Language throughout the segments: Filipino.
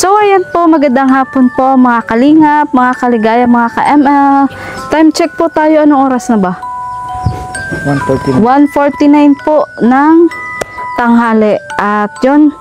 So ayan po, magandang hapon po mga kalingap, mga kaligaya, mga ka-ML. Time check po tayo, anong oras na ba? 1:49 po ng tanghali. At yun,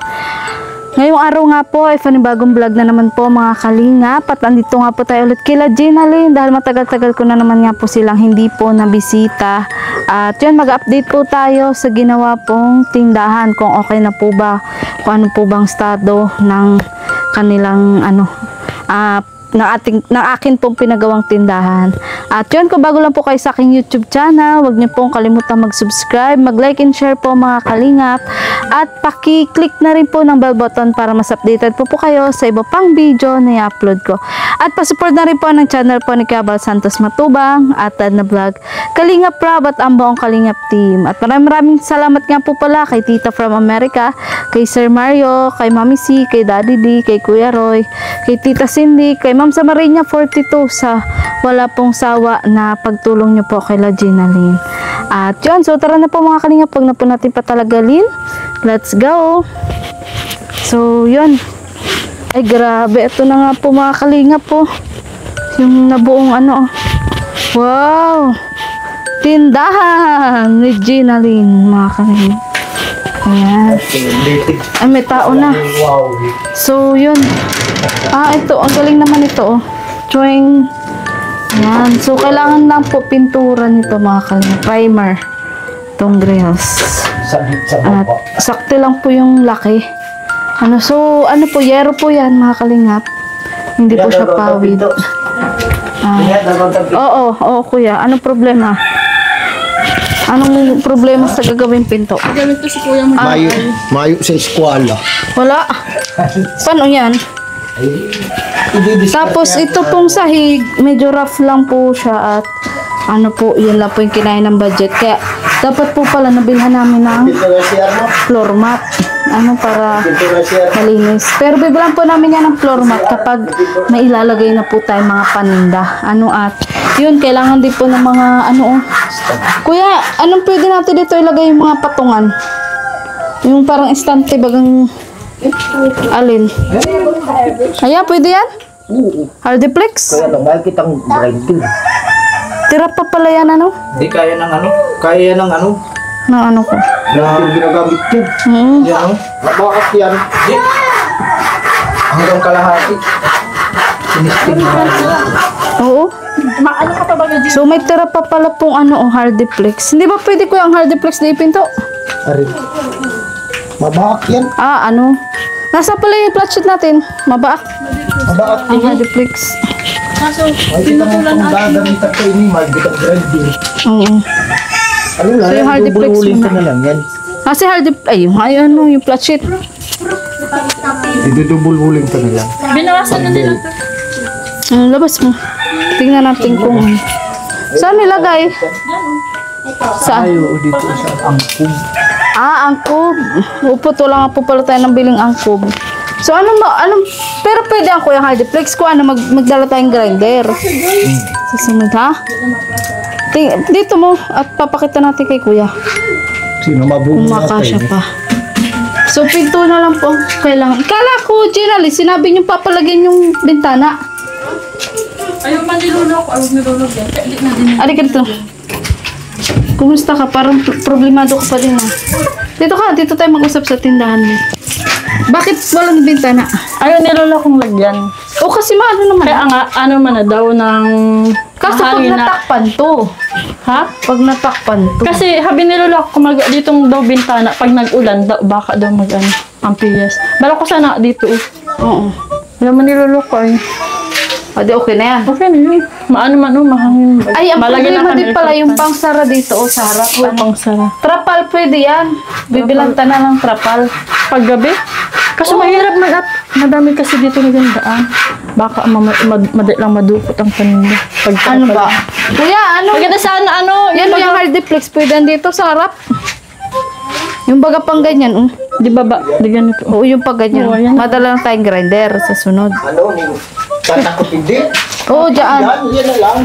ngayong araw nga po ay panibagong vlog na naman po mga kalingap. At andito nga po tayo ulit kila Gina Lynn dahil matagal-tagal ko na naman nga po silang hindi po nabisita. At yun, mag-update po tayo sa ginawa pong tindahan, kung okay na po ba, kung ano po bang estado ng kanilang ng akin pong pinagawang tindahan. At yun, kung bago lang po kayo sa aking YouTube channel, huwag niyo pong kalimutan mag-subscribe, mag-like and share po mga kalingap, at paki-click na rin po ng bell button para mas updated po kayo sa iba pang video na i-upload ko. At pa-support na rin po ng channel po ni Cabal Santos Matubang at Edna Vlog, Kalingap Rob at ang buong Kalingap team. At maraming salamat nga po pala kay Tita from America, kay Sir Mario, kay Mami C, kay Daddy D, kay Kuya Roy, kay Tita Cindy, kay Ma'am Samarinia 42 sa wala pong sawa na pagtulong niyo po kay La Gina Lynn. At yun, so tara na po mga kalingap, pag na po natin patalagalin, let's go. So yun, ay grabe, ito na nga po mga kalingap po, yung nabuong wow, tindahan ni Gina Lynn mga kalingap. Ayan. Ay, may tao na. So yun, ito, ang galing naman ito, drawing. Ayan. So, kailangan lang po pintura nito mga kalingap. Primer. Itong grills. At sakto lang po yung laki. So, po, yero po yan mga kalingap. Hindi po siya pawid. Oo, kuya. Anong problema? Anong problema sa gagawin pinto? Gamit ko si kuya mo. Mayo sa eskwala. Wala. Paano yan? Tapos ito pong sahig, medyo rough lang po siya at yun lang po yung kinain ng budget. Kaya dapat po pala nabilhan namin ng floor mat. Para malinis. Pero bibilang po namin yan ng floor mat kapag may ilalagay na po tayong mga paninda. At yun, kailangan din po ng mga Kuya, anong pwede natin dito ilagay yung mga patungan? Yung parang estante bagang alin? Kaya pwede yan? Hardiplex? Kaya lang, mahal kitang grinding. Tira pa pala yan Hindi kaya ng kaya yan ng Na ko? Na ginagamit yun. Yan Bakit yan? Hanggang kalahati. Sinistin na. Oo. Ka pa ba na So may tira pa pala pong hardiplex. Hindi ba pwede ko yung hardiplex na ipinto? Arin. Mabak yan. Nasa pala yung flat sheet natin. Mabak. Mabak Ang hardiplex. Kaso, pinutulan natin. Gagamitan ko ini, magkitang grinding. Oo. Ano lang, So yung hardiplex muna. Na lang yan. Kasi yung flat sheet. Idudubul-buling ka na lang. binawasan na nila. Labas mo. Tingnan natin kung saan nilagay. Saan? Ayaw dito sa angkub. Angkob. Upot, wala nga po pala tayo ng biling angkob. So pero pwede ang kuya hardiplex ko, magdala tayong grinder. Susunod ha? Dito mo at papakita natin kay kuya. Sino mabuhay Umakasya pa. So pinto na lang po kailangan. Kala ko, Gina Lynn, sinabi niyo papalagyan yung bintana. Ayaw man nilulok. Ayaw nilulok yan. Kaya di na din. Ari ka dito. Kumusta ka? Parang problemado ka pa din Dito tayo mag-usap sa tindahan mo. Bakit walang bintana? Ayaw nilulok kong lagyan. O kasi naman. Kaya nga, man na daw ng Kaso pag mahangin na. natakpan to. Ha? Pag natakpan to. Kasi habi nilulok ko ditong daw bintana. Pag nag-ulan, baka daw ampiyas. Bala ko sana dito. Oo. Ayaw man nilulok ko Adi okay na yan. Okay na yun. Mahangin. Ay, ang Malagyan problema na din kami pala yung aircon. pangsara dito sa harap. Pangsara. Trapal pwede yan. Bibilanta na ng trapal. Paggabi? Kasi mahirap madami kasi dito na gandaan. Baka madali lang madukot ang paninda. Ba? Kuya, Maganda sana yan yung hardiplex. Pwede dito sa harap. Yung baga pang ganyan. Di baba, di ganito. Oo, yung pag ganyan. Oo, yan. Madala lang tayong grinder sa sunod. Tatakot hindi? Oo, dyan. Yan na lang.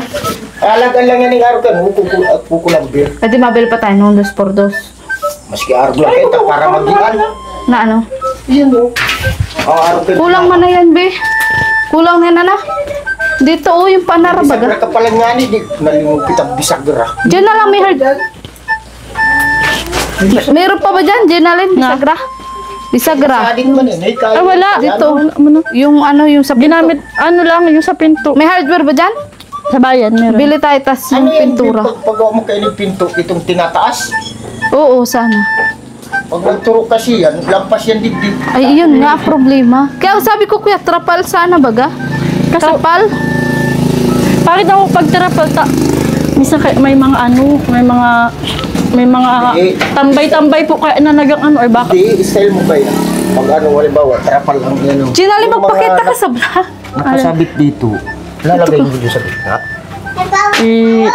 Alagan lang yan ng araw kan. Kukulang beer. Pwede mabili pa tayo nung 2x2. Maski araw lang kita para magian. Na Yan o. Ang araw ka. Kulang man na yan, be. Kulang na na. Dito, yung panara Bisagra baga. ka pala nga ni. Nalimupit ang bisagra. Diyan na lang may hard. Meron pa ba dyan? Jenalyn, bisagra? Bisagra. Sadin man eh. Ah, wala. Dito. Wala mo na. Yung ano, yung sa pinto. Ginamit, ano lang, yung sa pinto. May hardware ba dyan? Sa bayan, meron. Bili tayo, tas yung Ano yan? pintura. Pagawa mo kayo ng pinto, itong tinataas. Oo, sana. Pag nagturo kasi yan, lampas yan dibdib. Ay, yun nga, problema. Kaya sabi ko, kuya, trapal sana baga? Trapal? Bakit ako pagtarapal minsan may mga ano, may mga Eh. tambay-tambay po kaya nanagang ano, ay baka. Di, style mo ba yan? Pag ano, halimbawa, trapal ang yan. Ginalyn, Yung magpakita ka mga sa bra. Nakasabit dito. Lalagay nyo dito sa gitna.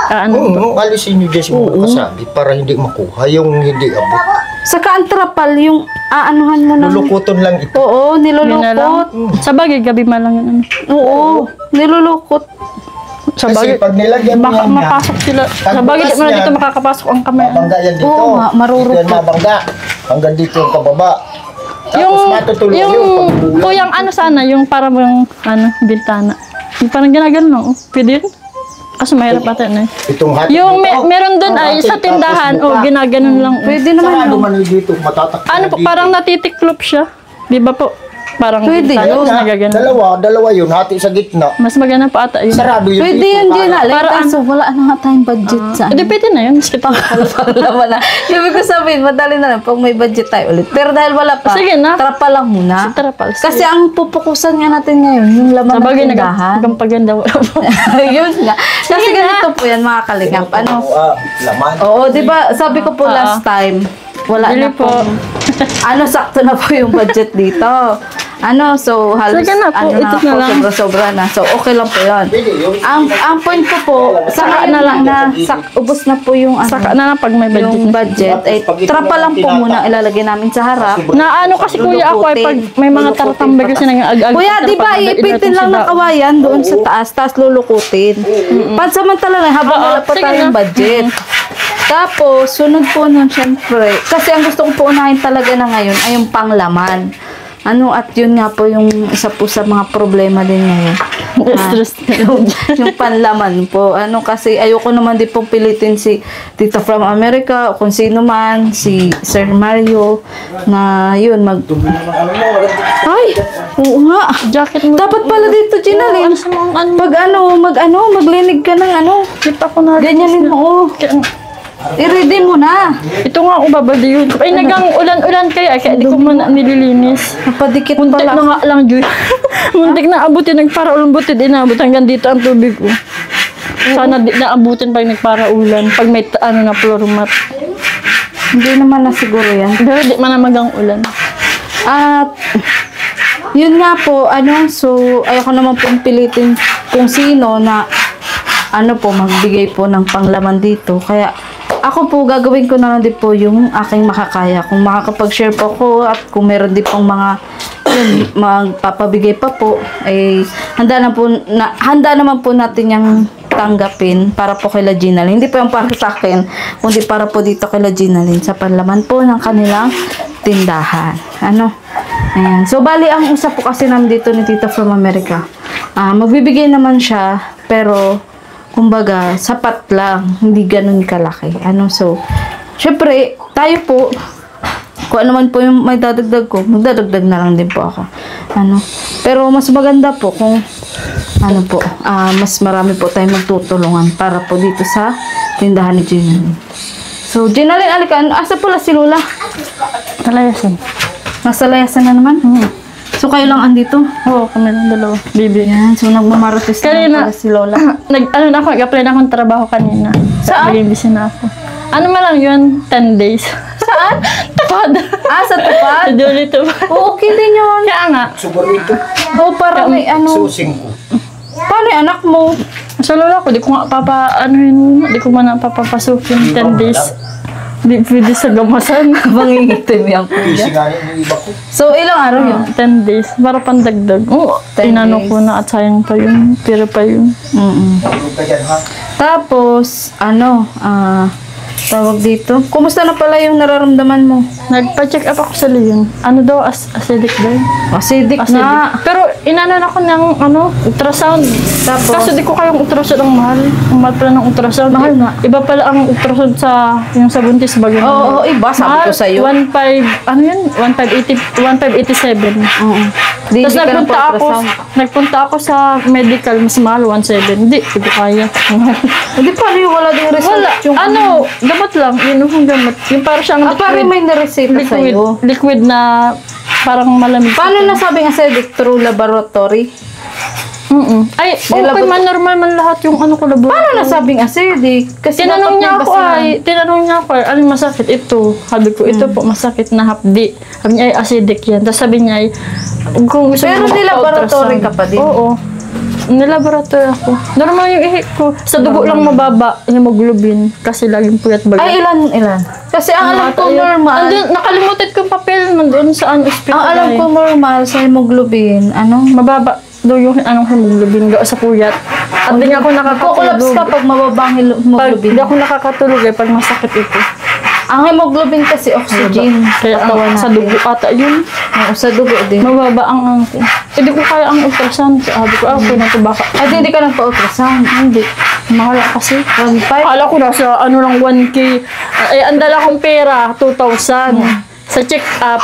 Ano, Oo, alisin nyo dyan sa mga nakasabit para hindi makuha yung hindi abot. Saka ang trapal, yung aanuhan mo na. Lulukuton lang ito. Oo, yun na nilulukot. lang. Sa bagay, gabi man lang yun. Ano. Oo, nilulukot. Sa Kasi bagay, pag nilagyan mo baka yan mapasok sila. Sa bagay, di Pagbukas mo na yan, dito makakapasok ang kamay. mabangga yan dito. Oo nga, marurupot. Dito yan mabangga. Hanggang dito yung pababa. Tapos Yung, matutuloy yung, pagbulang. kuyang ano sana, yung parang yung, ano, bintana. Yung parang ginagano lang, oh. Pwede yun? Kasi mahirap ata na eh. Itong hati Yung dito, meron doon ang ay hati, sa tindahan, tapos oh, buka. ginaganon lang. Oh. Pwede naman. Sarado yun. man yun dito, matatak Ano po, parang natitiklop siya. Di ba po? Parang Pwede bintana, yun. tapos nagaganon. Dalawa yun, hati sa gitna. Mas maganda pa ata yun. Sarado yun Pwede dito, yan, para- Ginalyn. Para- Kaso wala na nga tayong budget sa Hindi, pwede na yun. Skip ako. Panglaman na. Ibig ko sabihin, madali na lang pag may budget tayo ulit. Pero dahil wala pa, Sige na. trapal lang muna. Trapal. Kasi ang pupukusan nga natin ngayon, yung laman Sa ng bagay, tindahan. hanggang paganda. Wala po. Yun nga. Kasi Sige na. ganito po yan, mga kalingap. Ano? Laman. Oo, di ba, sabi ko po last time, wala Bili na po. ano, sakto na po yung budget dito. Ano, so halos, Sige na po, ano na ito po, na lang. sobra-sobra na. So, okay lang po yun. Pwede yun. Ang point ko po, sa ngayon lang na, ubos na po yung, ano, Saka na lang pag may budget. yung budget, ay trapa lang po muna ilalagay namin sa harap. Na ano kasi kuya ako ay pag may mga taratambay kasi nang ag-ag. Kuya, di ba, ipitin lang ng kawayan doon sa taas, tapos lulukutin. Pansamantala lang, habang Oo, wala pa sige tayong na. budget. Tapos, sunod po nun, syempre, kasi ang gusto kong po unahin talaga na ngayon ay yung panglaman. Ano, at yun nga po yung isa po sa mga problema din ngayon. Stress. Yung panlaman po. Ano, kasi ayoko naman din pong pilitin si Tita from America o kung sino man, si Sir Mario, na yun, Ay! Oo nga. Jacket mo. Dapat pala dito, Ginalyn. Ano sa mga ano? Pag maglinig ka ng ano. Kita ko na. Ganyanin mo, oh. I-ready mo na. Ito nga ako babadi yun. Ay nagang ulan-ulan kaya di ko man nililinis. Napadikit Muntik pala. na nga lang, Joy. Muntik na abutin, nagparaulan buti, inabot hanggang dito ang tubig ko. Sana di naabutin pag nagparaulan, pag may ano na floor mat. Hindi naman na siguro yan. Pero di man na magang ulan. At, yun nga po, ano, so, ayoko naman pong pilitin kung sino na, ano po, magbigay po ng panglaman dito. Kaya, ako po, gagawin ko na lang din po yung aking makakaya. Kung makakapag-share po ako at kung meron din pong mga, yun, magpapabigay pa po, ay, handa naman po natin yung tanggapin para po kay Ginalyn. Hindi po yung para sa akin, kundi para po dito kay Ginalyn sa panlaman po ng kanilang tindahan. Ano? Ayan. So, bali, ang usap po kasi namin dito ni Tita from America. Magbibigay naman siya, pero, kumbaga, sapat lang. Hindi ganun kalaki. Ano, so, syempre, tayo po, kung ano man po yung may dadagdag ko, magdadagdag na lang din po ako. Ano, pero mas maganda po kung, ano po, mas marami po tayong magtutulungan para po dito sa tindahan ni Ginalyn. So, Ginalyn, alika, asa pala si Lola? Talayasan. Nasa layasan na naman? So, kayo lang andito? Oo, kami lang dalawa. Bibi. Yan, so nagmamarates na Kanina, pala si Lola. ano na ako, nag-apply na akong trabaho kanina. Saan? Naging busy na ako. Ano man lang yun, 10 days. Saan? Tapad. Sa tupad? Dulit to. Oo, okay din yun. Kaya nga, Subar ito. Oo, para may ano. Susing ko. Paano yung anak mo? sa lola ko, di ko nga di ko man papapasukin 10 days. Di pwede sa gamasan. Mangingitim yung Busy kuya. nga yung iba ko. So, ilang araw yun? 10 days. Para pandagdag. Oo, 10 inano days. ko na at sayang pa yun. Pira pa yun. Mm-mm. Tulog ka dyan, ha? Tapos, ano, tawag dito. Kumusta na pala yung nararamdaman mo? Nagpa-check up ako sa Leon. Ano daw, acidic daw. Acidic Acidic. na. Pero inanan ako ng ultrasound. Tapos? Kaso di ko kayang ultrasound ang mahal. Ang mahal pala ng ultrasound. Mahal nga. Iba pala ang ultrasound sa yung sa buntis bagay. Oo, iba. Sabi ko sa'yo. 1.5, ano yun? 1.587. Oo. Di Tapos ka nagpunta ako sa medical, mas mahal, 1.7. Hindi ko kaya. Hindi pa rin wala din result. Wala. Yung Ano, gamot lang. Yun yung gamot. Yung para siyang pare may nareseta sa'yo. liquid na parang malamig. Paano nasabing acidic through laboratory? Ay, okay man, normal man lahat yung ano ko laboratory. Paano nasabing acidic? Kasi Tinanong niya dapat ako may tinanong niya ako, alin masakit? Ito. Sabi ko, ito po, masakit na hapdi. Sabi niya, ay, acidic yan. Tapos sabi niya, ay, kung gusto Pero mo nilaboratory ka pa din? Oo. Nilaboratory ako. Normal yung ihi ko. Sa dugo lang mababa, hemoglobin. Kasi laging puyat baga. Ay, ilan? Kasi ang alam ko normal. Andun, nakalimutan ko yung papel nandun saan hospital. Ang alam ko normal sa hemoglobin, mababa daw yung anong hemoglobin sa puyat. At di nga ako Kukulaps nakakatulog. ka pag mababang Pag hemoglobin. di ako nakakatulog pag masakit ito. Ang hemoglobin kasi oxygen. Kaya Katawan sa natin. dugo ata yun. Oo, sa dugo din. Mababa ang ko. Hindi ko kaya ang ultrasound. Sabi ko, okay na ito baka. Ay, hindi ka nagpa-ultrasound. Hindi. Mahal kasi. 1.5. Akala ko nasa ano lang 1K. Ay, ang dala kong pera, 2,000. Sa check up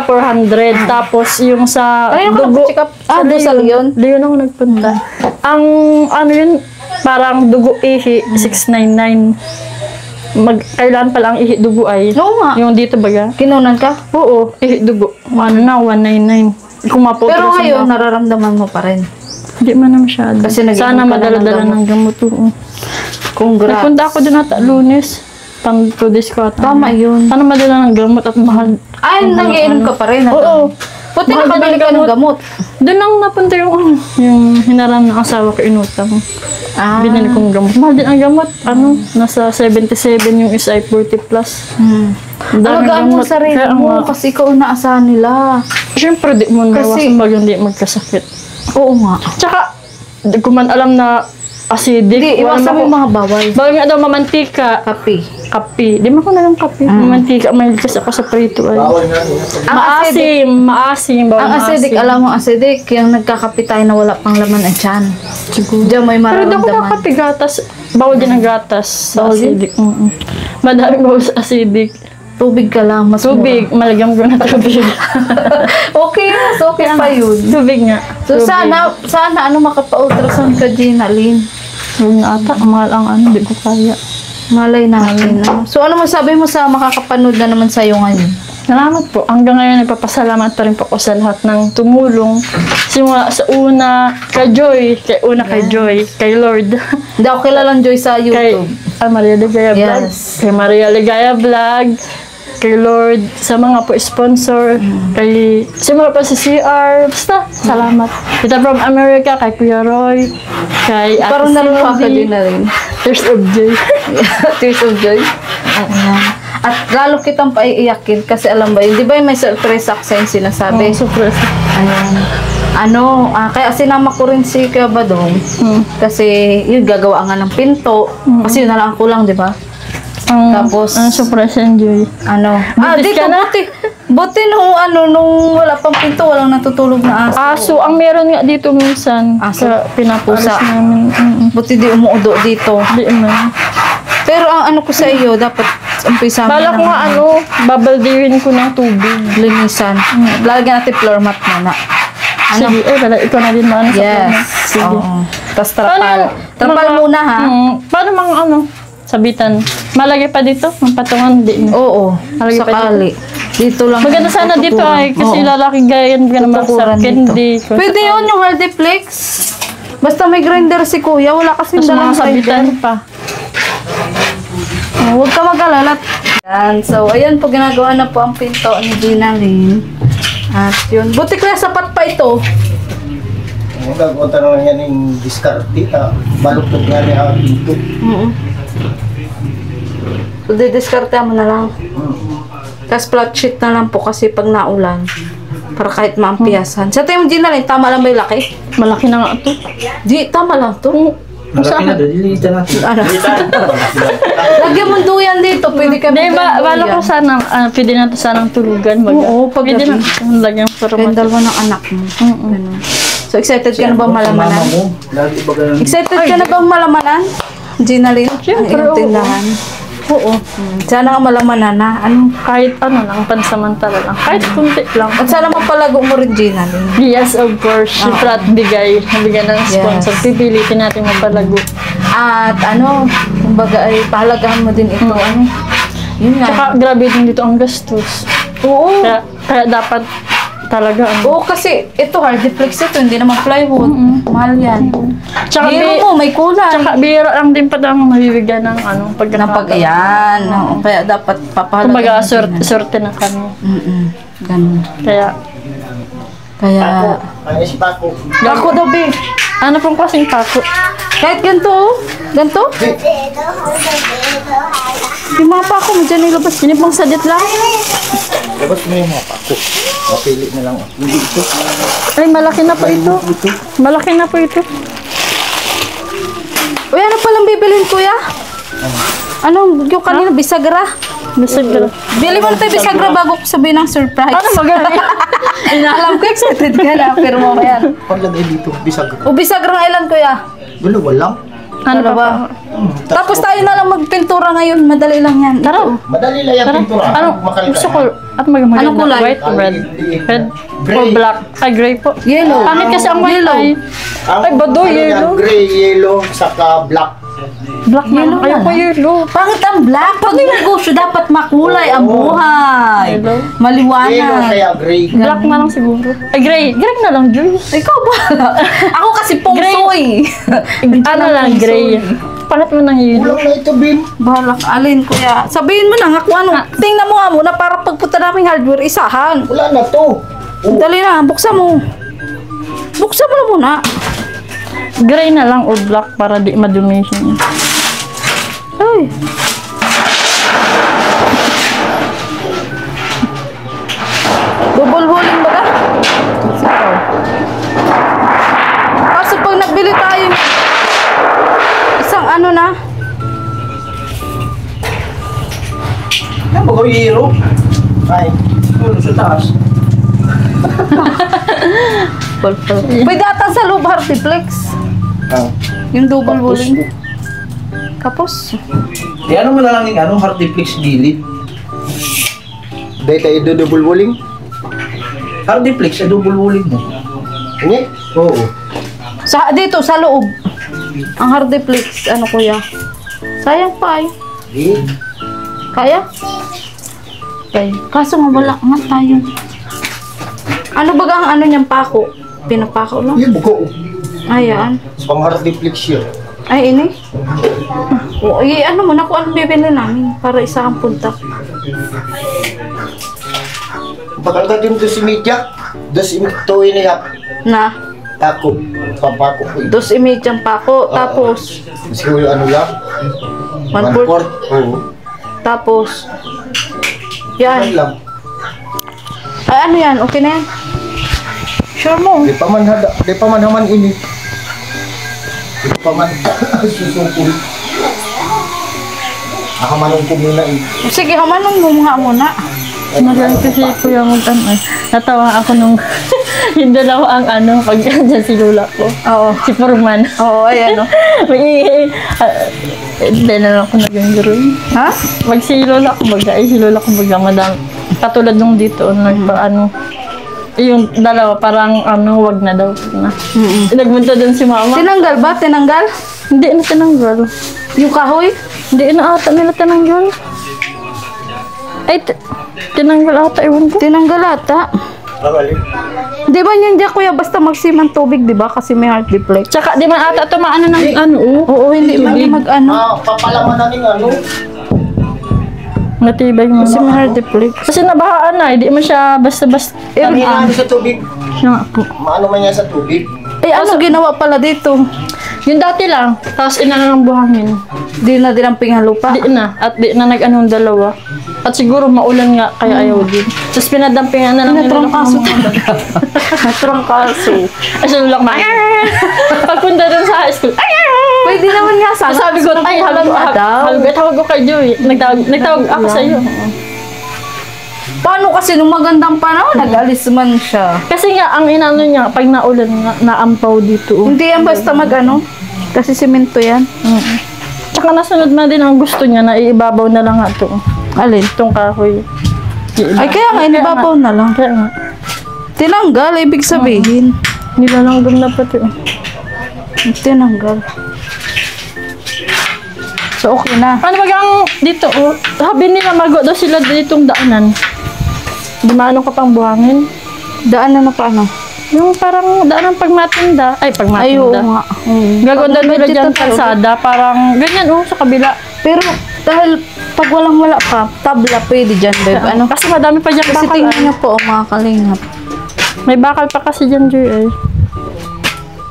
400. Tapos yung sa Ay, ako dugo. nagpa-check up. Doon sa Leon? Leon ako nagpunta. Ang ano yun, parang dugo ihi, 699. Kailan pa lang ihi dugo ay. Oo nga. Yung dito baga. Kinunan ka? Oo, ihi dugo. Ano na, 199. Kung mapo. Pero ngayon, nararamdaman mo pa rin. Hindi man na masyado. Kasi nag-inom sana ka na madala-dala ng ng gamot. Oo. Congrats. Nagpunta ako doon ata Lunes. Pang 2 days ko ata. Tama yun. Sana madala ng gamot at mahal. Ay, nag-iinom ka pa rin. Oo. Puti Mahal nakabili din ka ang ng gamot. Doon lang napunta yung hinaram ng asawa ko inutang. Ah. Binili kong gamot. Mahal din ang gamot. Ano? Nasa 77 yung isa ay 40 plus. Ang daming Alagaan mo gamot. sarili Kaya mo nga, kasi ikaw naasahan nila. Siyempre, di mo Kasi- nawasan bagang di magkasakit. Oo nga. Tsaka, di ko man alam na acidic. Hindi, iwasan mo yung mga bawal. Bawal nga daw mamantika. Kape. Di mo ko na lang kape. Mamantika. Mahilig kasi ako sa prito. Ay. Bawal na. Maasim. Bawal Ang acidic, maasim. alam mo acidic, yung nagkakape tayo na wala pang laman ang tiyan. Siguro. Diyan may Pero di ako mararamdaman. kakape gatas. Bawal din ang gatas sa Bawal din? acidic. Madaming bawal sa acidic. Tubig ka lang, mas Tubig. Malagyan ko na tubig. Okay, mas okay pa yun. Tubig nga. So Tubig. sana makapa-ultrasound ka, Gina Lynn. Huwag na ata. Ang mahal ang ano. Di ko kaya. Malay natin. So ano masabi mo sa makakapanood na naman sa'yo ngayon? Salamat po. Hanggang ngayon, nagpapasalamat pa rin po ako sa lahat ng tumulong. Simula sa una, kay Joy. Kay Joy. Kay Lord. Hindi ako kilalang Joy sa Kay YouTube. Maria Ligaya Vlog. Yes. Kay Maria Ligaya Vlog. Kay Lord. Sa mga po sponsor. Kay simula pa si CR. Basta, salamat. Kita from America. Kay Kuya Roy. Kay Ate Parang naluha ka Cindy. din na rin. Tears of Joy. Tears of Joy. Ayan. At lalo kitang paiiyakin kasi alam ba yun, di ba yung may surprise ako yung sinasabi? Surprise. Ayan. Kaya sinama ko rin si Kuya Badong kasi yun gagawa nga ng pinto kasi yun na lang ang kulang, di ba? Tapos, Ang surprise and Joy. Buntis dito ka na? buti nung wala pang pinto, walang natutulog na aso. Aso, ang meron nga dito minsan. Aso? Sa Pusa? pinapusa namin. Buti di umuudo dito. Di man. Pero ang ano ko sa iyo, dapat umpisa mo Balak ng nga babaldirin ko ng tubig. linisan. Lalagyan natin floor mat muna. Sige, ikaw na din maano sa Yes. plano. Sige. Oo. Tapos trapal. Trapal muna ha. Paano mga sabitan? Malagay pa dito? Ang patungan, di na. Oo. Malagay pa Sakali. Dito lang. Maganda sana dito ay, kasi Oo. lalaki gayan ka naman sa Tutukuran dito. candy. Pwede yun yung Hardiplex. Basta may grinder si kuya, wala kasing Tapos dalang mga sabitan grinder. pa. Huwag ka mag-alala. Yan. So, ayan po, ginagawa na po ang pinto ni Gina Lynn. At yun. Buti kaya sapat pa ito. Gagawa na yan yung diskarte. Baluktot nga niya ang pinto. So, didiskarte mo na lang. Tapos flat sheet na lang po kasi pag naulan. Para kahit maampiyasan. Sa tayo mo, Gina Lynn, tama lang ba yung laki? Malaki na nga ito. Di, tama lang to. Malaki na doon, dilita natin. Ano? Lagyan mo duyan dito, pwede ka Di ba, magyan bala ko duyan. sana, pwede na to sanang tulugan. Oo, pag pwede gabi. na lagyan Kaya format. dalawa ng anak mo. Ganun. So, excited ka na bang malamanan? Mama mo, lagi ba ganun? Excited ka na bang malamanan? Gina Lynn? Siyempre, ang iyong oo. tindahan. Oo. Sana nga malamanan na. Ano? Kahit ano lang, pansamantala lang. Kahit kunti lang. At sana mapalago mo rin, Gina Lynn. Yes, of course. Siyempre at bigay. Nabigyan ng sponsor. Yes. Pipilitin natin mapalago. At ano, kumbaga ay pahalagahan mo din ito. Ano? Yun nga. Tsaka grabe din dito ang gastos. Oo. Kaya dapat talaga ano. Oo, kasi ito hardiplex ito, hindi naman plywood. Mahal yan. Tsaka Biro mo, may kulay. Tsaka biro lang din pa daw ang mabibigyan ng ano, Ayan. Oo, kaya dapat papahalagan. Kumbaga, mo din yan. sorte na kami. Ganun. Kaya, Kaya, Ano si Paco? ako daw, be. ano pong klaseng pako? Kahit ganito, oh. Ganito? Yung mga pako mo dyan ilabas. Yun yung pang sadit lang. Labas mo yung mga Paco. Mapili na lang. Hindi ito. Ay, malaki na po ito. Malaki na po ito. Uy, ano palang bibilhin, kuya? Ano, yung kanina, bisagra? Bisag ka. Bili mo na tayo bisagra bago ko sabihin ng surprise. Ano maganda? Alam ko, excited ka na, pero mamaya. Paglagay dito, bisag. O bisagra ilan, kuya? Dalawa lang. Ano Ano ba? ba? Tapos tayo na lang magpintura ngayon. Madali lang yan. Tara. Madali lang yung pintura. Ano? Gusto ko. At maganda. Anong kulay? White or red? Red or Gray. black? Ay, gray po. Yellow. Pangit kasi ang white ay. Ay, bado, yellow. Gray, yellow, saka black. Black na lang. Ayoko yellow. Pangit ang black. Pag negosyo, dapat makulay ang buhay. Yellow. Yellow Maliwanag. kaya gray. Black na lang siguro. Ay, gray. Gray na lang, Juice. Ikaw ba? Ako kasi pungsoy. Ano lang, gray. Pangit mo ng yellow. Kulang na ito, Bin. Balak, alin kuya. Sabihin mo na nga kung ano. Tingnan mo nga muna para pagpunta namin hardware, isahan. Wala na to. Dali na, buksan mo. Buksan mo na muna. Gray na lang or black para di madumi siya. Ay. Double hulling ba ka? Sikaw. Kaso pag nagbili tayo, isang ano na, Ano ba yung hero? Ay, ano sa taas? pwede ata sa loob Hartiplex. Ah. Yung double hulling. Kapos. Di ano mo na lang yung ano, Hardiplex gilid. Dahil tayo double walling? Hardiplex, double walling mo. Hindi? Oo. Sa dito sa loob. Ang Hardiplex, ano kuya? Sayang pa eh. Hindi. Kaya? Okay. Kaso nga wala nga tayo. Ano ba ang ano niyang pako? Pinapako lang? Yung buko. Ayan. Pang hardiplex yun. Ay, ini? O, ano mo na kung anong bibili namin para isa ang punta. Pagkagad yung doon si Media, two and a half. Na, Tako. Papako ko. 2.5 pako. Tapos, Kasi yung ano lang? 1/4. Oo. Tapos, Ano yan. lang. Ay, ano yan? Okay na yan? Sure mo? Di pa man naman ini. Di pa man susungkul. Ako manong kumuna eh. Sige, hamanong mo nga muna. Magaling kasi kuya mag-ano eh. Natawa ako nung yung dalawa ang ano, pag dyan si Lula ko. Oo. Si Furman. Oo, ayan o. Hindi na lang ako naging guru. Ha? Pag si Lola ko baga, si Lola ko baga, madam. Katulad nung dito, nagpaano. Yung dalawa, parang ano, wag na daw. Na. Nagmunta dun si mama. Tinanggal ba? Tinanggal? Hindi na tinanggal. Yung kahoy? Hindi na ata nila tinanggal. Ay, tinanggal ata, ewan ko. Tinanggal ata. Di ba yan dyan kuya basta magsimang tubig, di ba? Kasi may heart deflect. Tsaka di man ata tumaano ng ano, Oo, hindi man yan mag-ano. Papalaman na rin ano. matibay mo. Kasi may heart deflect. Kasi nabahaan na, hindi mo siya basta-basta. Kanina ano sa tubig? Siya nga po. Maano man yan sa tubig? Eh, ano ginawa pala dito? Yung dati lang, tapos inanang buhangin. Di na dinamping ang lupa. Di na. At di na nag-anong dalawa. At siguro maulan nga, kaya ayaw din. Tapos pinadampingan na lang Natrangkaso. Natrangkaso. Ay, sila lang pagpunta dun sa high school, Pwede naman nga sana. sabi ko, ay, tawag ko kay Joey. Nagtawag ako sa iyo. Paano kasi nung magandang panahon, nag-alis man siya. Kasi nga, ang inano niya, pag naulan nga, naampaw dito. Hindi yan basta mag-ano. Kasi simento yan. Tsaka nasunod na din ang gusto niya na iibabaw na lang nga ito. Alin? Itong kahoy. Ay, kaya nga, inibabaw na lang. Kaya nga. Tinanggal, ibig sabihin. Nilalanggam na pati. Tinanggal. So, okay na. Ano ba ang dito? Sabi nila mago daw sila ditong daanan. Dumano ka pang buhangin. Daan na paano? Yung parang daanan pag matinda. Ay, pag Ay, oo matinda. nga. Gagawin daw nila Budget dyan na tayo. kalsada. Parang ganyan sa kabila. Pero, dahil pag walang-wala pa, tabla pwede dyan, babe. Ano? Kasi madami pa dyan Kasi bakal. tingnan niyo po, mga kalingap. May bakal pa kasi dyan, Joy. Ay.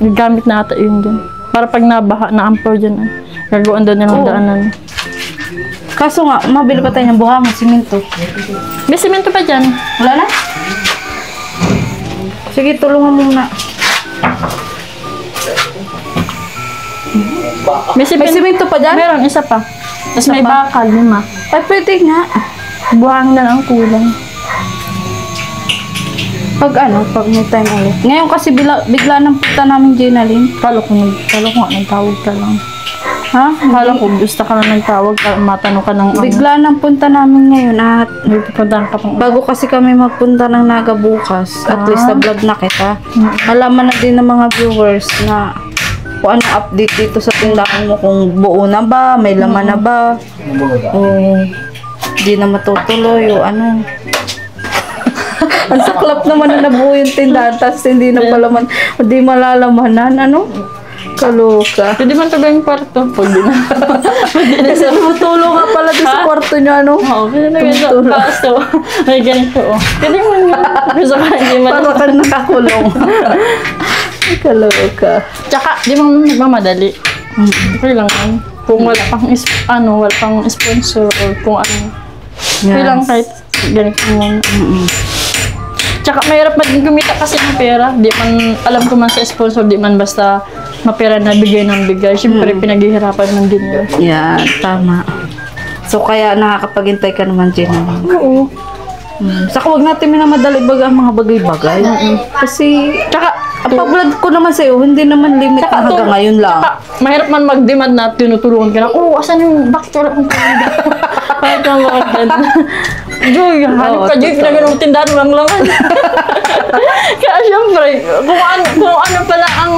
Gagamit na ata yun dyan. Para pag nabaha, naampaw dyan. Ay. Gagawin daw nilang Oo. daanan. Kaso nga, mabili pa tayo ng buhangin, simento. May simento pa dyan. Wala na? Sige, tulungan muna. May May simento pa dyan? Meron, isa pa. Tapos Isa may pa? bakal, 5. Ay, pwede nga. Buhang na lang kulang. Pag may time ulit. Ngayon kasi bigla nang punta namin, Jenalyn. Kala ko nga, nagtawag ka lang. Ha? Kala ko, gusto ka na nagtawag, matanong ka ng Bigla nang punta namin ngayon at may pupuntahan ka pang bago kasi kami magpunta ng Naga bukas, at least na vlog na kita. Alaman na din ng mga viewers na kung anong update dito sa tindahan mo, kung buo na ba, may laman na ba, o di na matutuloy, o ano. Ang saklap naman na nabuo yung tindahan, tapos hindi na palaman, hindi malalamanan, ano? Kaloka. Pwede man ito gawing kwarto. Pwede na. Kasi tumutulong nga pala doon sa kwarto niya, ano? Oo, pwede na ganito. Tumutulong. Kaso, may ganito. Pwede mo nga. Gusto ka, hindi man. Para kang nakakulong. Kaloka. Tsaka, di mo nagmamadali. Okay lang yan. Kung wala pang sponsor or kung ano. Okay lang kahit ganito mo. Tsaka mahirap din kumita kasi ng pera. Di man, alam ko man sa sponsor, di man basta mapera na bigay ng bigay. Siyempre, pinaghihirapan man din yun. Yan, tama. So, kaya nakakapaghintay ka naman, Jenalyn. Oo. Saka huwag natin minamadali ang mga bagay-bagay. Kasi, tsaka, ang pag-vlog ko naman sa'yo, hindi naman limit na hanggang ngayon lang. Tsaka, mahirap man mag-demand na tinutulungan ka na, asan yung, bakit wala akong tinda? Bakit lang ako tinda? Joy, hanip ka, Joy, pinagano'ng tindahan lang laman. Kaya syempre, kung ano pala ang,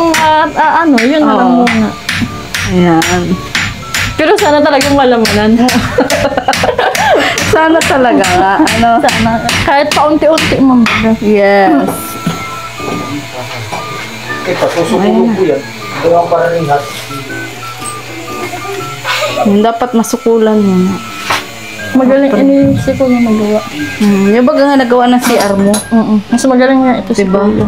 yun na lang muna. Ayan. Pero sana talagang malamanan. Sana talaga nga, ano? Sana, kahit paunti-unti mambaga. Yes. Pasusukulong ko yan. Ito ang pararingat. Yung dapat masukulan yun. Magaling inisip ko na magawa. Yung baga nga nagawa ng CR mo. Mas magaling nga ito Diba? siguro.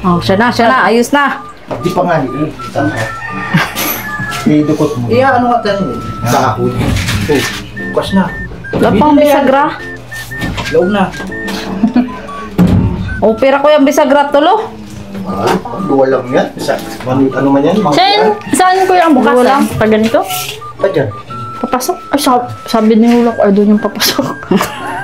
Oh, siya na, ayos na. Di pa nga ni idukot mo. Iya, ano nga tayo? Sa kahon. Bukas na. Wala pang bisagra. Laog na. O, pera ko yung bisagra tulo. Luwa lang yan. Ano man yan? Saan ko yung bukas? Wala. Pag ganito? Pa dyan. Papasok? Ay, sabi ni Hula ko, ay doon yung papasok.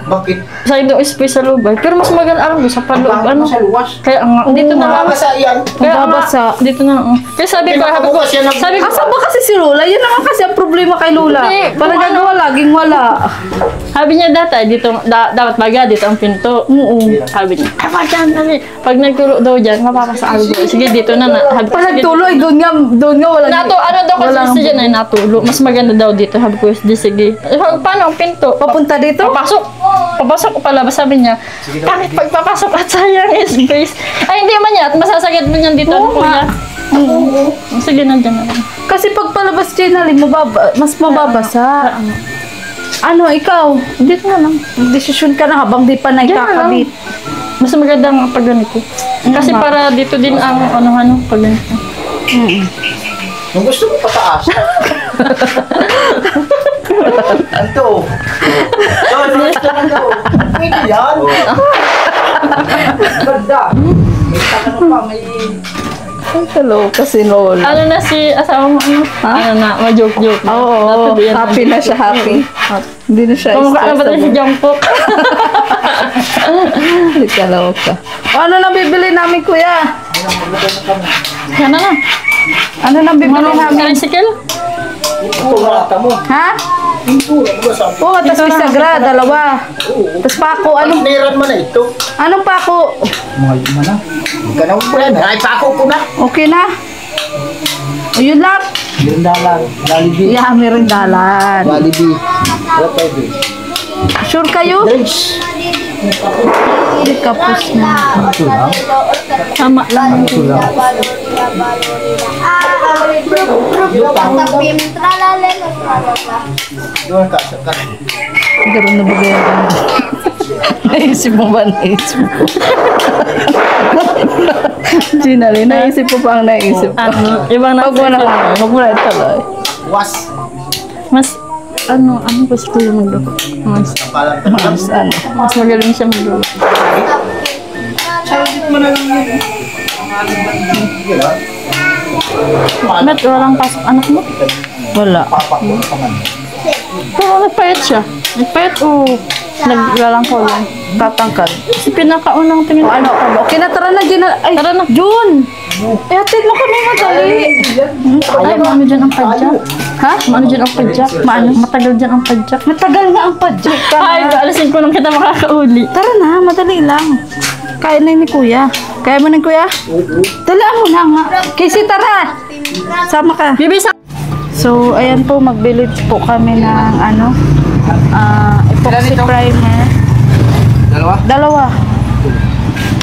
Bakit? Sa doon space sa loob ay. Pero mas maganda alam doon sa paloob. Bakit Ano? sa luwas? Kaya nga, dito na lang. Mabasa yan. Kaya nga, Babasa. dito na. Kaya sabi ko, Pinakabukas yan ang- sabi ko, Asa ba kasi si Lola? Yan naman kasi ang problema kay Lola. Hindi, Parang kung ano- gagawa laging wala. sabi niya dati, dito, dapat baga, dito ang pinto. Oo. Sabi niya, ay, wag dyan, dali. Pag nagtulo daw dyan, mapapasa ako. Sige, dito na. Sabi ko, Pag sige, nagtuloy, doon nga wala. ano daw Walang- kasi dyan ay natulo. Mas maganda daw dito. Sabi ko, sige. Paano ang pinto? Papunta dito? Papasok ko palabas. Sabi niya, bakit pagpapasok at sayang space? Ay, hindi man yan. At masasagad mo yan dito. Oo nga. Sige, nandiyan na lang. Kasi pag palabas Jenalyn, mas mababasa. Ano, ikaw? Dito na lang. Desisyon ka na habang di pa Diyan na lang. naikakabit. Mas maganda ang pag ganito. Kasi para dito din ang ano pag ganito. Kung gusto mo pataas. Anto. Ito na daw. Pwede yan. Ganda. May tanong pa, may... Ay, kaloka si Lola. Ano na si asawa mo? Ano na, ma-joke-joke na. Oo, happy na siya, happy. Hindi na siya Kumukha na ba tayo si Jungkook? Ay, kaloka. Ano na bibili namin, kuya? Yan na. Ano na bibili namin? Tricycle? Ito mata mo. Ha? Ito, ano ba sa... Oo, tas bisagra, dalawa. Tas pako, anong Meron mo na ito. pako? Mga lima na. Ganun po yan. Ay, pako ko na. Okay na? O, yun lang. Meron dalan. Jollibee. Yeah, meron dalan. Jollibee. Wala pwede. Sure kayo? Drinks. Hindi kapos na. Ito lang. Tama lang. Ito lang. Doon ka. Sa ka. Gano'n na bagay ako. Naisip mo ba? Naisip mo. Ginali, naisip mo pa ang naisip ko. Ano, ibang Huwag mo na kami. Huwag mo na ituloy. Was. Mas, ano gusto yung magluto? Mas Kapalan ka. Mas ano. magaling siya magluto. Ba't walang pasok anak mo? Wala. Pero nagpayat siya. Nagpayat o naglalang ko lang. Tatangkad. Kasi pinakaunang tingin. Ano? Okay na, tara na, Gina. Ay, Tara na. Jun! Eh, atid mo kami madali. Ay, maano dyan ang padyak? Ha? Maano dyan ang padyak? Maano? Matagal dyan ang padyak. Matagal nga ang padyak ka. Ay, alisin ko nung kita makakauli. Tara na, madali lang. Kaya na ni Kuya. Kaya mo na Kuya? Dalaan mo na nga. Casey, tara! Sama ka. Bibi sa... So, ayan po, magbili po kami ng ano, epoxy primer. Dalawa? Dalawa.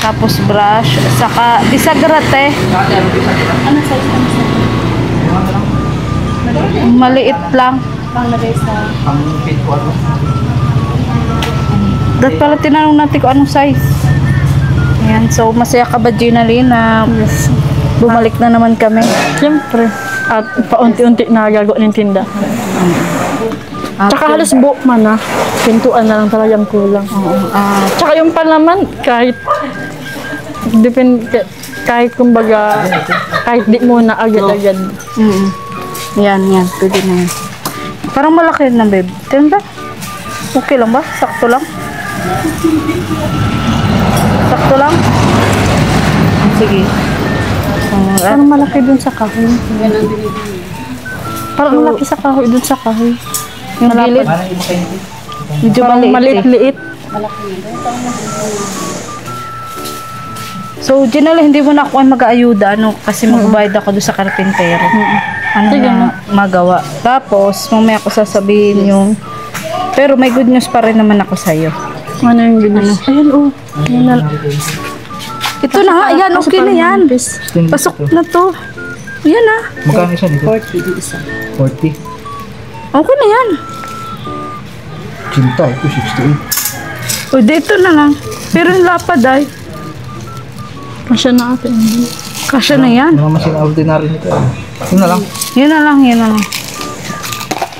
Tapos brush, saka bisagrate. Ano size? Maliit lang. Panglagay sa... Ang fit ko ano? Dapat pala tinanong natin kung anong size. Ayan, so masaya ka ba, Ginaline, na bumalik na naman kami? Siyempre. At paunti-unti na gagawa ng tinda. Tsaka halos buo man na. Pintuan na lang talagang kulang. Tsaka yung palaman, kahit kahit kumbaga, kahit di muna agad-agad. Yan, pwede na yan. Parang malaki na, babe. Tingnan ba? Okay lang ba? Sakto lang? Sakto lang? Sige. Parang malaki dun sa kahoy. Parang malaki sa kahoy dun sa kahoy. Yung gilid, Parang yung makainti. medyo Parang maliit. maliit-liit. So, Ginala, hindi mo na ako mag-aayuda, ano, kasi magbayad ako doon sa karpintero. Ano Sige na magawa. Tapos, mamaya ko sasabihin yung... Pero may good news pa rin naman ako sa'yo. Ano yung ginis? Ayun, oh. Yan na. Ito na nga, yan, okay na yan. Pasok na to. Yan ah. Magkano isa nito? 40 isa. 40? Okay na yan. Cinta, ito 68. O, dito na lang. Pero yung lapad ay. Kasya na ate. Kasya na yan. Mga masing ordinary nito. Ito na lang. Yun na lang, yun na lang.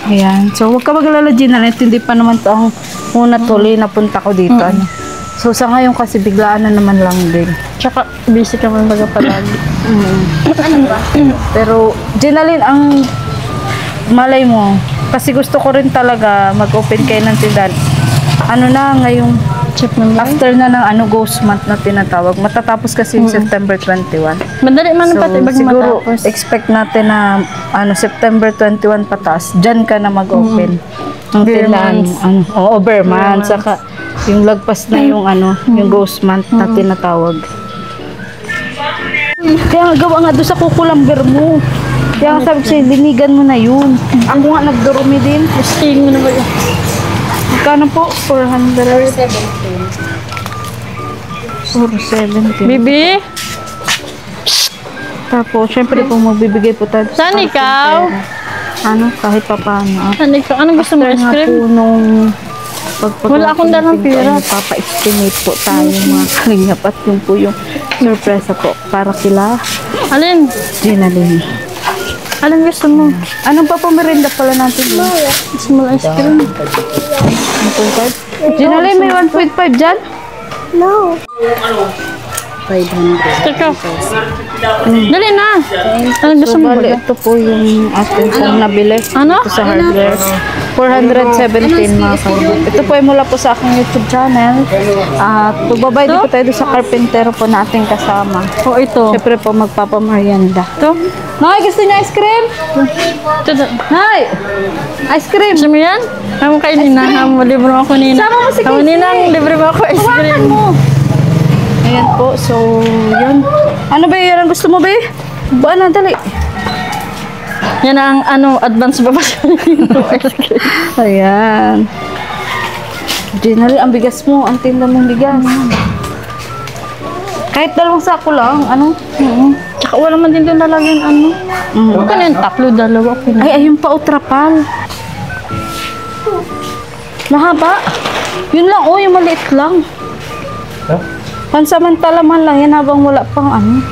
Ayan. So, huwag ka maglala, Ginala. Hindi pa naman to ang una tuloy na punta ko dito. Ano. So, sa ngayon kasi biglaan na naman lang din. Tsaka busy ka man baga palagi. Pero, Ginaline, ang malay mo, kasi gusto ko rin talaga mag-open kayo ng tindahan. Ano na, ngayong Check ng live. after na ng ghost month na tinatawag. Matatapos kasi yung September 21. Madali man So, pati bag siguro, matapos. expect natin na September 21 patas, dyan ka na mag-open. Ang Bare tindahan. months. Oo, bare months. Saka, yung lagpas na yung yung ghost month na tinatawag. Kaya nga gawa nga doon sa kukulamber mo. Kaya nga sabi ko sa'yo, linigan mo na yun. Ako nga nagdurumi din. Sting mo na ba yun? Magkano po? 417. 417. Bibi? Tapos, syempre po magbibigay po tayo. Saan ikaw? Ano, kahit pa paano. Ano ikaw? Anong gusto mo? Ice Nga cream? po nung pagpatuloy Wala akong dalang natin po, pera. Papa-estimate po tayo mga kalingap at yun po yung surpresa po para kila Alin? Ginaline. Anong gusto mo? Anong papamerenda pala natin? Small ice cream. 1.5? Ginalay, may 1.5 dyan? Teka. Dali na. Anong gusto So, mo bali, ba? ito po yung atin pong nabili. Ano? Ito sa hardware. 417 mga kalingap. Ito po ay mula po sa aking YouTube channel. At magbabayad din po tayo doon sa carpentero po nating kasama. O ito. Siyempre po magpapamerienda. Ito. Nay, gusto niya ice cream? Ito. Nay! Ice cream! Gusto mo yan? Hamu kay Nina. Hamu, libre mo ako Nina. Sama mo si Hamu Casey. Nina, libre mo ako ice Hawakan cream. mo! Ayan po, so yun. Ano ba yun ang gusto mo ba? Buwan na, dali. Yan ang advance ba ba siya? Ayan. Generally, ang bigas mo, ang tinda mong bigas. Kahit 2 sako lang, ano? Tsaka wala man din doon lalagyan Huwag ka na yung tatlo, dalawa. Okay na. Ay, ayun pa, utrapal. Mahaba. Yun lang, oh, yung maliit lang. Pansamantala man lang yan habang wala pang ano.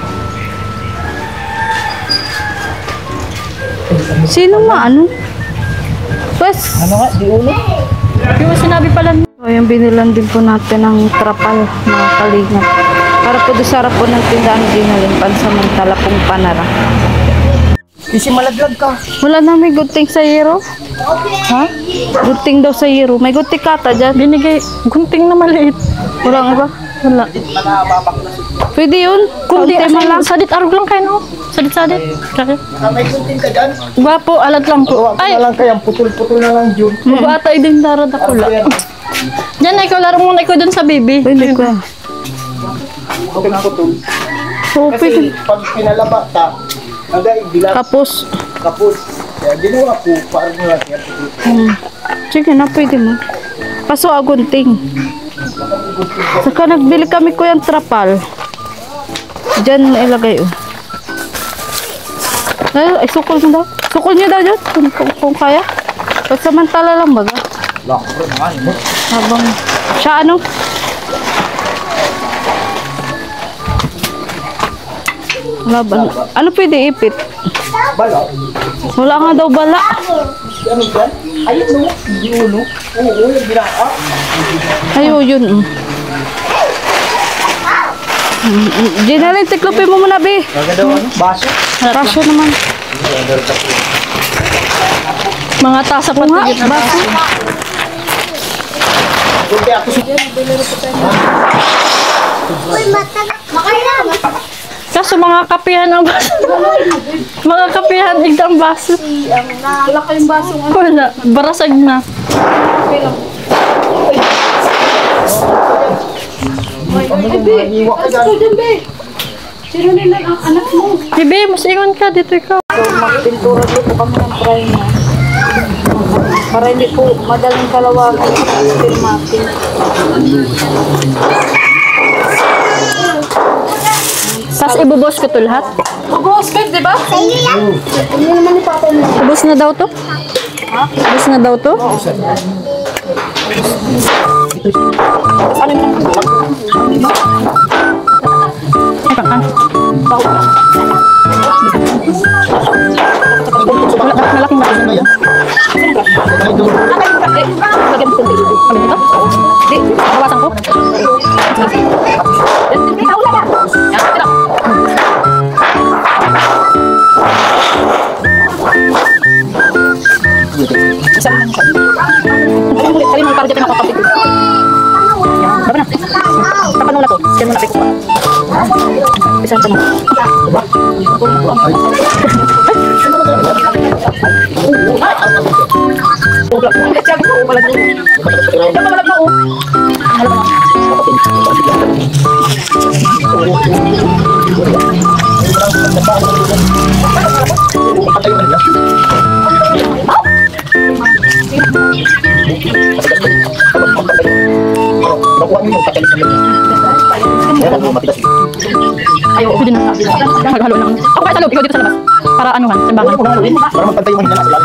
Sino maano? Pues, Ano nga, di ulo? Yung sinabi pala ayun, binilan din po natin ng trapal, mga kalingap. Para po doon sa harap po ng tindahan dinalin, pansamantala pong panara. Kasi malaglag ka. Wala na, may good thing sa Yero. Ha? Good thing daw sa Yero. May good thing kata dyan. binigay gunting na maliit. Wala nga ba? Wala. Pwede yun. Kundi Kaunti man lang. sadit arog lang kayo, no? Sadit. Kaya. May kunting ka dyan. Gwapo, alat lang po. Ay! Ay, lang kayang putol-putol na lang yun. bata din darad ako lang. Diyan, ikaw laro muna ikaw dun sa baby. Pwede ko. Putol-putol. So, Kasi pwede. pag pinalaba ta, agay bilang Kapos. kapos. Kaya ginawa ko, parang mo lang kaya putol. Sige na, pwede mo. Kaso agunting. Saka nagbili kami ko yung trapal. Diyan ilagay, oh. Ay, sukol mo daw. Sukol nyo daw dyan. Kung kaya. Pagsamantala lang baga. Lakro naman. Habang, siya ano? Wala ba? Ano pwede ipit? Bala. Wala nga daw bala. Ano dyan? Ayun no, hindi ulo. Oo, yung binaka. Ayo, yun. Ginalin, tiklopin mo muna, be. Maganda ano? Baso. Rasyo naman. Mga tasa pa Nga, tigit na baso. Kunti ako sa Kaso mga kapihan ang baso. Mga kapihan, igdang baso. Wala kayong baso. Wala, barasag na. iwa ka dyan. Sino nila ang anak mo? Bibi, mas ingon ka, dito ikaw. So, magpintura dito kami ng primer. Para hindi po madaling kalawakan sa filmating. Tapos ibubos ko to lahat. Mag-hosped, di ba? Ubus na daw to? Ubus na daw to? Ano yung Ay, pang Malaking baso na yan. lagyan mo tubig? Kami dito? Di, Bawasan ko? Isang lang siya. Kali mo para dyan nakakapit. Baba na. Tapan mo na to. Scan mo na pick ko. Isang mo. Ayaw, Pwede na. Halo-halo lang. Ako kaya sa loob, ikaw dito sa labas. Para anuhan, simbangan. para magpantay mo hinala sila.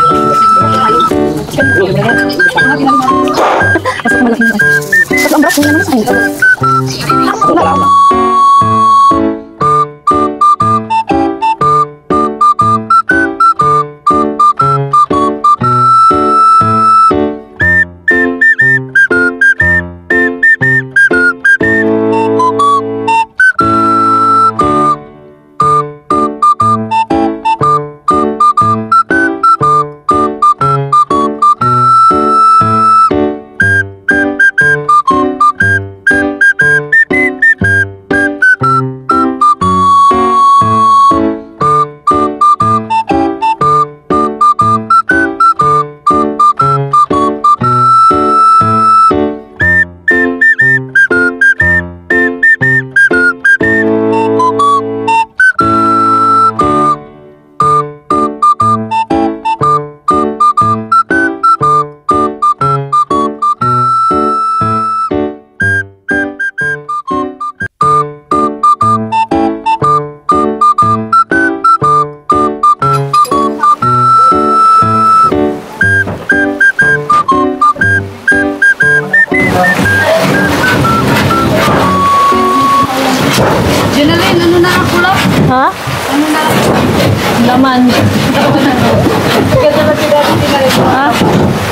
Kasi malaking baso. Tapos ang braso niya naman sa akin. Laman. Ah,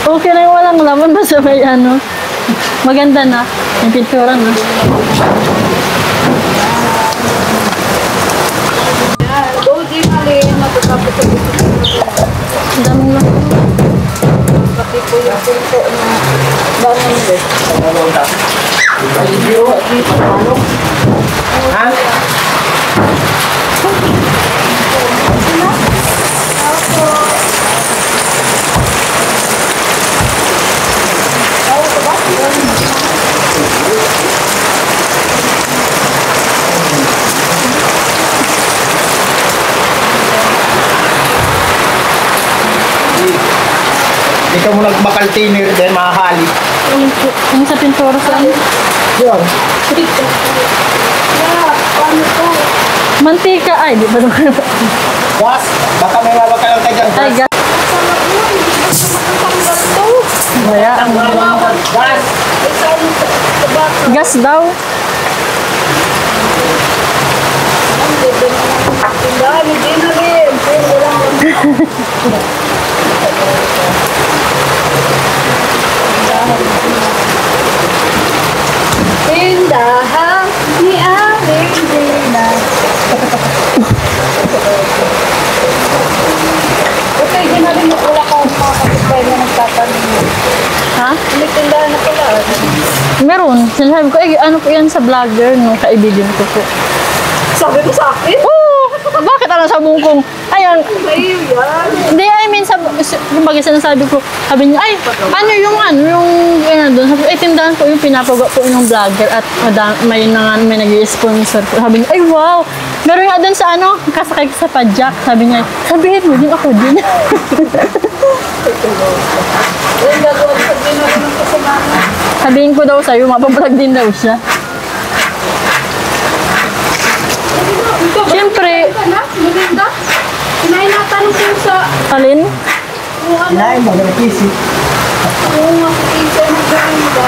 okay na yung walang laman, basta may ano. Maganda na. Yung pintura na. Ang daming laman. Ikaw mo nagmakal tiner dahil mahali. Yung sa pintura sa ano? Yun. Mantika. Ay, di ba naman? Was, baka may mabakalan ka dyan. Ay, gas. Kaya, Was. gas daw. Tindahan ni Aling Dina. Okay, ginalin mo pula ko makakasipay na nagtatanong. Ha? May tindahan na pula. Meron. Sinasabi ko, ano po yan sa vlogger nung kaibigan ko po. Sabi mo sa akin? Oo! Bakit ano sa mungkong? Ayan. Ay, yan. Hindi, I mean, yung bagay sinasabi ko, sabi niya, ay, paano yung doon? Sabi ko, tindahan ko yung pinapagawa po yung vlogger at may nag-i-sponsor po. Sabi niya, ay, wow! Meron nga doon sa kasakay ko sa padjak. Sabi niya, sabihin mo din ako din. Yung gagawin sa ginawin ng kasamahan. Sabihin ko daw sa'yo, mapablog din daw siya. Siyempre, Maganda. Kinain natanong ko sa alin? Kinain mo, nag-isip. kung makikita maganda.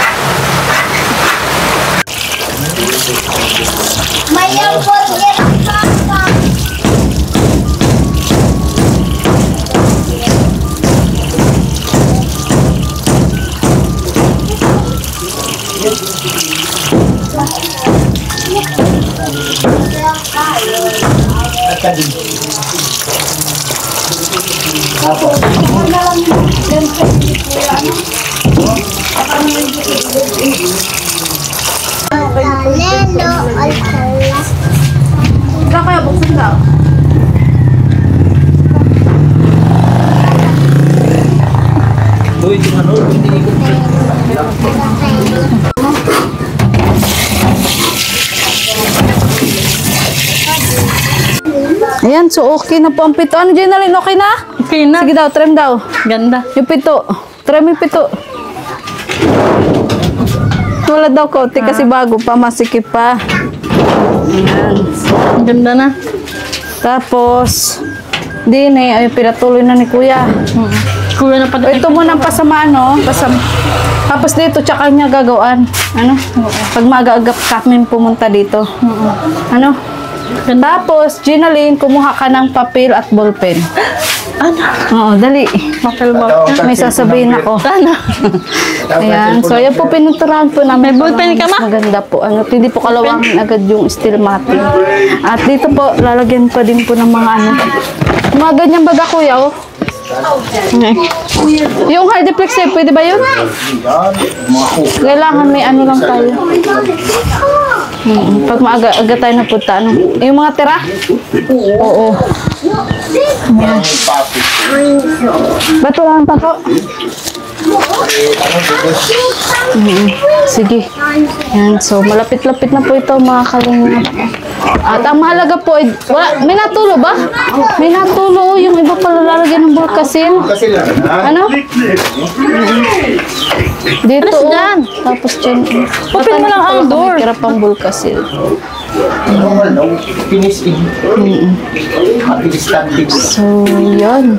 Mayang burger papa. At kadin. Lendo alcala. Saan kaya buksan daw? Doy, ano, hindi ko. Ayan, so okay na po ang pito. Ano, Jenalyn, okay na? Okay na. Sige daw, trim daw. Ganda. Yung pito. Trim yung pito. Wala daw konti kasi bago pa, masikip pa. Ayan. Ganda na. Tapos, din eh, ay pinatuloy na ni Kuya. Kuya na O, pati. ito muna pasamaan, no? Tapos dito, tsaka niya gagawin. Ano? Pag maaga-agap kami pumunta dito. Ano? Tapos, Jenalyn, kumuha ka ng papel at ballpen. Ano? Oo, dali. Bakal ba? May sasabihin ako. Sana. Ayan, so yan po pinuturahan po namin. May ballpen ka, ma? Maganda po. Ano, hindi po kalawangin agad yung steel matting. At dito po, lalagyan pa din po ng mga ano. Mga ganyang baga, Kuya, oh. Yung hardiplex eh, pwede ba yun? Kailangan may ano lang tayo. Pag maaga tayo napunta, ano? Yung mga tira? Oo. Yan. Ba't wala ang tako? Sige. Yan. So, malapit-lapit na po ito, mga kalingap. At ang mahalaga po, may natulo ba? May natulo. Yung iba pala lalagyan ng bulkasin. Kasi lang, ha? Ano? Dito, Alas dyan. Tapos dyan. Open mo lang ang door. Kirap ang bulkasin. Ano, finish in. Happy standing. So, yun.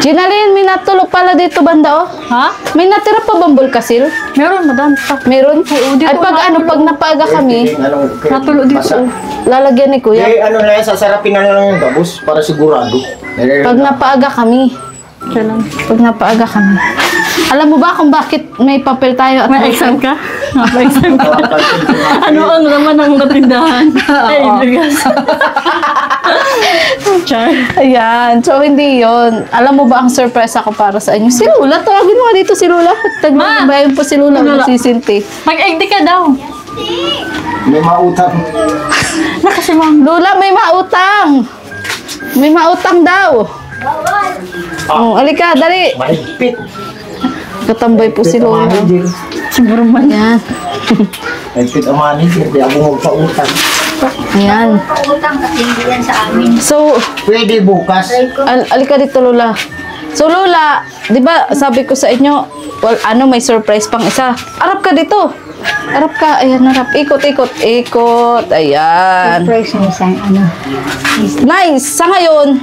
Ginalyn, may natulog pala dito banda oh. Ha? May natira pa bang bulkasil? Meron, madami pa. Meron? dito Ay pag ano, pag napaaga kami, Natulo dito. Basa. lalagyan ni Kuya. Eh, ano na yan, sasarapin na lang yung gabos para sigurado. Pag napaaga kami. Kailan? Pag napaaga kami. Alam mo ba kung bakit may papel tayo at May exam ka? May exam ka? Ano naman ang natindahan? Ay, bigas. Char. Ayan. So, hindi yon. Alam mo ba ang surprise ako para sa inyo? Si Lula. Tawagin mo nga dito si Lula. Tagbayan po si Lula. Lula. Sisinti. Mag-egg ka daw. May mautang. Nakasi ma'am. Lula, may mautang. May mautang daw. Oh, alika, dali. Mahigpit. Katambay po si Lula. Manager. Siguro man. Ayan. Mahigpit ang manager. Di ako magpautang. Ayan. Utang kasi hindi yan sa amin. So, Pwede bukas. alika dito, Lula. So, Lula, di ba sabi ko sa inyo, well, ano, may surprise pang isa. Arap ka dito. Arap ka. Ayan, arap. Ikot, ikot, ikot. Ayan. Price mo isang ano. Nice. Sa ngayon,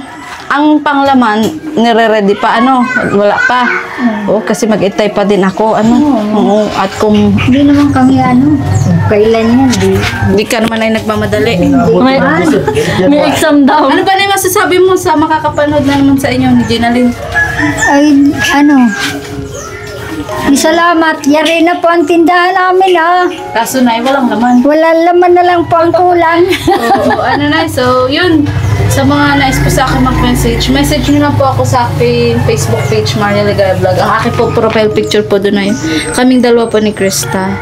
ang panglaman, nire-ready pa, ano, wala pa. Oh, kasi mag-itay pa din ako, ano. Oo, at kung Hindi naman kami ano. Kailan yan, di. di ka naman ay nagmamadali. May exam daw. Ano ba na yung masasabi mo sa makakapanood na naman sa inyo ni Ginalyn? Ay, ano. Salamat. Yari na po ang tindahan namin, ha. Kaso na, walang laman. Walang laman na lang po ang kulang. So, ano na, so, yun. Sa mga nais po sa akin mag-message, message nyo na po ako sa akin Facebook page, Maria Ligaya Vlog. Ang aking po profile picture po doon na yun. Kaming dalawa po ni Krista.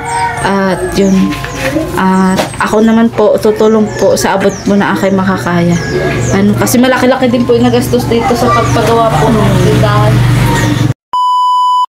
At yun. At ako naman po, tutulong po sa abot mo na aking makakaya. Ano, kasi malaki-laki din po yung nagastos dito sa pagpagawa po ng tindahan.